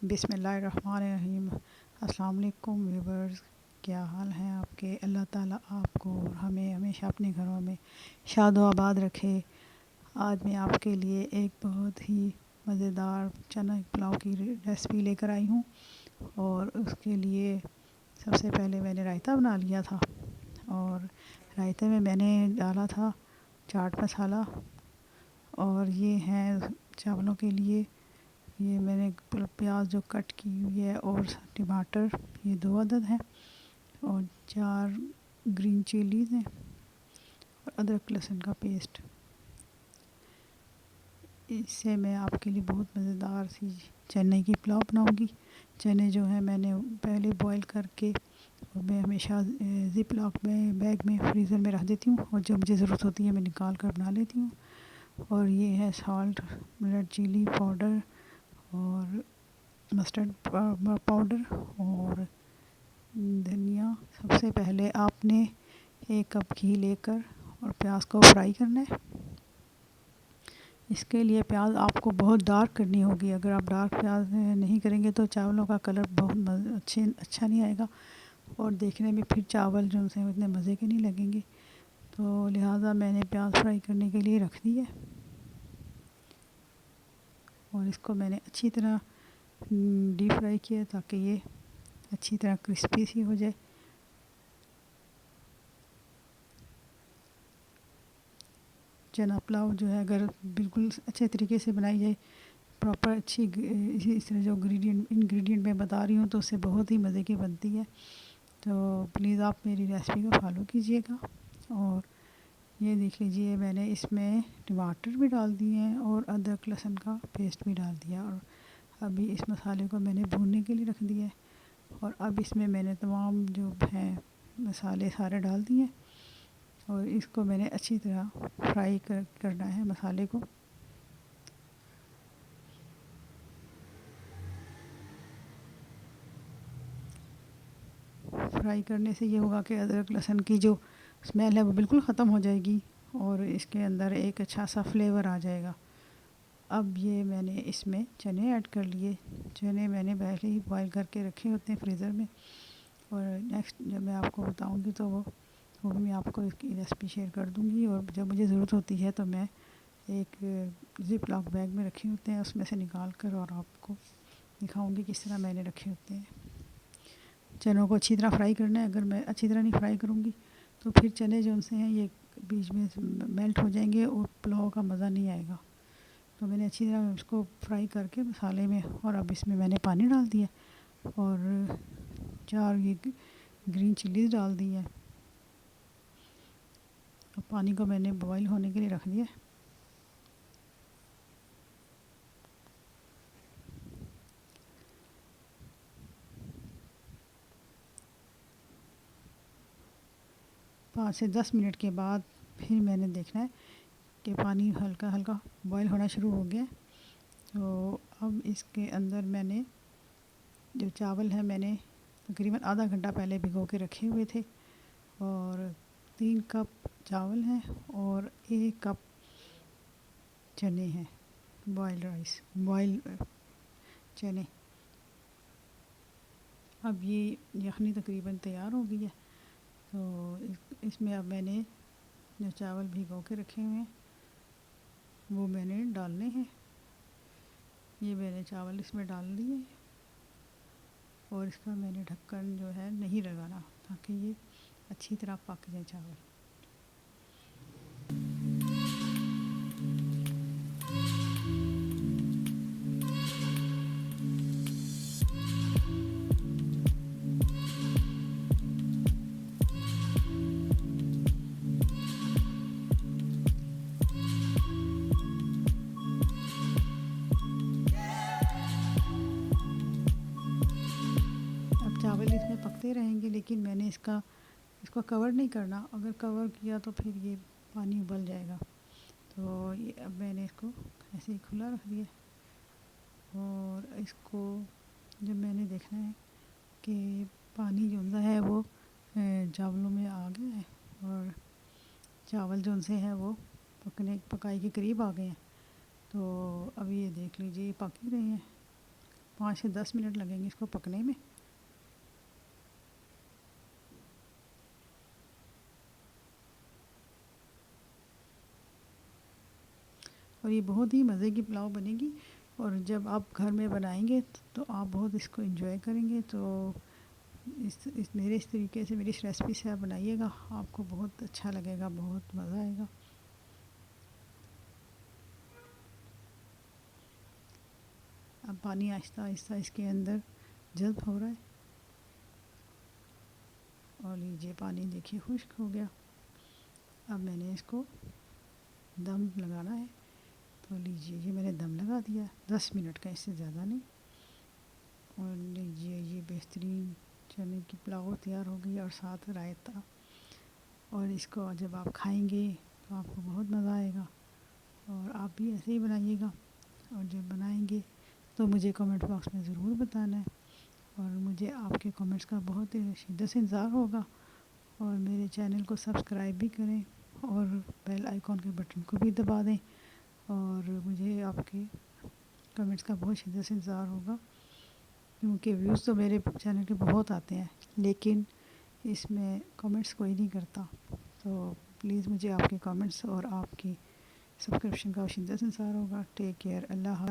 बिस्मिल्लाहिर्रहमानिर्रहीम। अस्सलाम वालेकुम व्यूवर्स, क्या हाल हैं आपके। अल्लाह ताला आपको और हमें हमेशा अपने घरों में शाद व आबाद रखे। आज मैं आपके लिए एक बहुत ही मज़ेदार चना पुलाव की रेसिपी लेकर आई हूँ। और उसके लिए सबसे पहले मैंने रायता बना लिया था, और रायते में मैंने डाला था चाट मसाला। और ये हैं चावलों के लिए, ये मैंने प्याज जो कट की हुई है, और टमाटर ये 2 अदद हैं, और 4 ग्रीन चिलीज़ हैं, और अदरक लहसुन का पेस्ट। इससे मैं आपके लिए बहुत मज़ेदार सी चने की पुलाव बनाऊंगी। चने जो है मैंने पहले बॉईल करके और मैं हमेशा ज़िप लॉक में बैग में फ्रीज़र में रख देती हूँ, और जब मुझे ज़रूरत होती है मैं निकाल कर बना लेती हूँ। और ये है सॉल्ट, रेड चिली पाउडर, और मस्टर्ड पाउडर, और धनिया। सबसे पहले आपने 1 कप घी लेकर और प्याज को फ्राई करना है। इसके लिए प्याज आपको बहुत डार्क करनी होगी। अगर आप डार्क प्याज नहीं करेंगे तो चावलों का कलर बहुत अच्छा नहीं आएगा, और देखने में फिर चावल जो से उतने मज़े के नहीं लगेंगे। तो लिहाजा मैंने प्याज फ्राई करने के लिए रख दी है, और इसको मैंने अच्छी तरह डीप फ्राई किया ताकि ये अच्छी तरह क्रिस्पी सी हो जाए। चना पुलाव जो है अगर बिल्कुल अच्छे तरीके से बनाई जाए, प्रॉपर अच्छी इस तरह जो इंग्रेडिएंट मैं बता रही हूँ, तो उससे बहुत ही मज़े की बनती है। तो प्लीज़ आप मेरी रेसिपी को फॉलो कीजिएगा। और ये देख लीजिए, मैंने इसमें टमाटर भी डाल दिए हैं और अदरक लहसुन का पेस्ट भी डाल दिया, और अभी इस मसाले को मैंने भूनने के लिए रख दिया है। और अब इसमें मैंने तमाम जो हैं मसाले सारे डाल दिए, और इसको मैंने अच्छी तरह फ्राई करना है मसाले को। फ्राई करने से ये होगा कि अदरक लहसुन की जो स्मेल है वो बिल्कुल ख़त्म हो जाएगी, और इसके अंदर एक अच्छा सा फ्लेवर आ जाएगा। अब ये मैंने इसमें चने ऐड कर लिए। चने मैंने पहले ही बॉईल करके रखे होते हैं फ्रीज़र में, और नेक्स्ट जब मैं आपको बताऊंगी तो वो भी मैं आपको इसकी रेसिपी शेयर कर दूंगी। और जब मुझे ज़रूरत होती है तो मैं एक ज़िप लॉक बैग में रखे होते हैं, उसमें से निकाल कर और आपको दिखाऊंगी किस तरह मैंने रखे होते हैं। चनों को अच्छी तरह फ्राई करना है। अगर मैं अच्छी तरह नहीं फ्राई करूँगी तो फिर चने जो उनसे हैं ये बीच में मेल्ट हो जाएंगे और पुलाव का मज़ा नहीं आएगा। तो मैंने अच्छी तरह उसको फ्राई करके मसाले में, और अब इसमें मैंने पानी डाल दिया, और 4 ये ग्रीन चिलीज़ डाल दी है। और पानी को मैंने बॉईल होने के लिए रख दिया। 5 से 10 मिनट के बाद फिर मैंने देखना है कि पानी हल्का हल्का बॉईल होना शुरू हो गया। तो अब इसके अंदर मैंने जो चावल है मैंने तकरीबन आधा घंटा पहले भिगो के रखे हुए थे, और 3 कप चावल हैं और 1 कप चने हैं, बॉयल चने। अब ये यखनी तकरीबन तैयार हो गई है। तो इसमें अब मैंने जो चावल भिगो के रखे हुए हैं वो मैंने डालने हैं। ये मैंने चावल इसमें डाल दिए, और इसका मैंने ढक्कन जो है नहीं लगाना ताकि ये अच्छी तरह पक जाए चावल। अब चावल इसमें पकते रहेंगे, लेकिन मैंने इसको कवर नहीं करना। अगर कवर किया तो फिर ये पानी उबल जाएगा। तो ये अब मैंने इसको ऐसे ही खुला रख दिया, और इसको जब मैंने देखना है कि पानी जो है वो चावलों में आ गया है, और चावल जो से हैं वो पकाई के करीब आ गए हैं। तो अब ये देख लीजिए, ये पक ही रहे हैं। 5 से 10 मिनट लगेंगे इसको पकने में। और ये बहुत ही मज़े की पुलाव बनेगी, और जब आप घर में बनाएंगे तो आप बहुत इसको एंजॉय करेंगे। तो इस तरीके से मेरी इस रेसिपी से आप बनाइएगा, आपको बहुत अच्छा लगेगा, बहुत मज़ा आएगा। अब पानी आहिस्ता आहिस्ता इसके अंदर जज़्ब हो रहा है, और लीजिए पानी देखिए खुश्क हो गया। अब मैंने इसको दम लगाना है, तो लीजिए ये मैंने दम लगा दिया 10 मिनट का, इससे ज़्यादा नहीं। और लीजिए ये बेहतरीन चने की पुलाव तैयार हो गई, और साथ रायता। और इसको जब आप खाएंगे तो आपको बहुत मज़ा आएगा, और आप भी ऐसे ही बनाइएगा। और जब बनाएंगे तो मुझे कमेंट बॉक्स में ज़रूर बताना है, और मुझे आपके कमेंट्स का बहुत ही शिद्दत से इंतज़ार होगा। और मेरे चैनल को सब्सक्राइब भी करें, और बेल आइकॉन के बटन को भी दबा दें। और मुझे आपके कमेंट्स का बहुत शिद्दत से इंतज़ार होगा, क्योंकि व्यूज़ तो मेरे चैनल के बहुत आते हैं, लेकिन इसमें कमेंट्स कोई नहीं करता। तो प्लीज़ मुझे आपके कमेंट्स और आपकी सब्सक्रिप्शन का शिद्दत से इंतज़ार होगा। टेक केयर, अल्लाह।